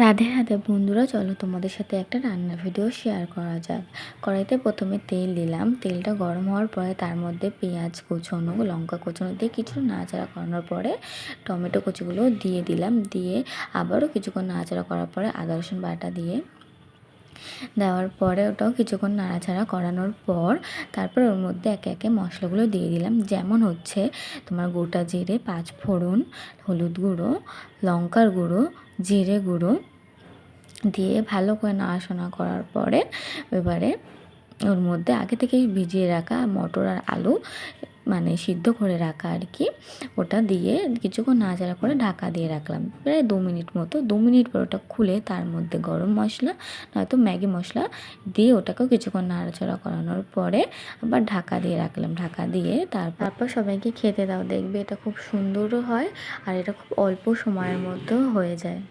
রাধে রাধে বন্ধুরা, চলো তোমাদের সাথে একটা রান্নার ভিডিও শেয়ার করা যাক। কড়াইতে প্রথমে তেল দিলাম। তেলটা গরম হওয়ার পরে তার মধ্যে পেঁয়াজ কুচোনো, লঙ্কা কুচোনো দিয়ে কিছু নাড়াচাড়া করানোর পরে টমেটো কুচিগুলো দিয়ে দিলাম। দিয়ে আবারও কিছুক্ষণ নাড়াচাড়া করার পরে আদা রসুন বাটা দিয়ে দেওয়ার পরে ওটাও কিছুক্ষণ নাড়াচাড়া করানোর পর তারপর ওর মধ্যে একে একে মশলাগুলো দিয়ে দিলাম। যেমন হচ্ছে তোমার গোটা জিরে, 5 ফোড়ন, হলুদ গুঁড়ো, লঙ্কার গুঁড়ো, জিরে গুঁড়ো দিয়ে ভালো করে নাড়াচাড়া করার পরে এবারে ওর মধ্যে আগে থেকেই ভিজিয়ে রাখা মটর আর আলু, মানে সিদ্ধ করে রাখা আর কি, ওটা দিয়ে কিছুক্ষণ নাড়াচাড়া করে ঢাকা দিয়ে রাখলাম প্রায় 2 মিনিট মতো। 2 মিনিট পর ওটা খুলে তার মধ্যে গরম মশলা নয়তো ম্যাগি মশলা দিয়ে ওটাকেও কিছুক্ষণ নাড়াচাড়া করানোর পরে আবার ঢাকা দিয়ে রাখলাম। ঢাকা দিয়ে তারপর সবাইকে খেতে দাও, দেখবে এটা খুব সুন্দরও হয় আর এটা খুব অল্প সময়ের মধ্যেও হয়ে যায়।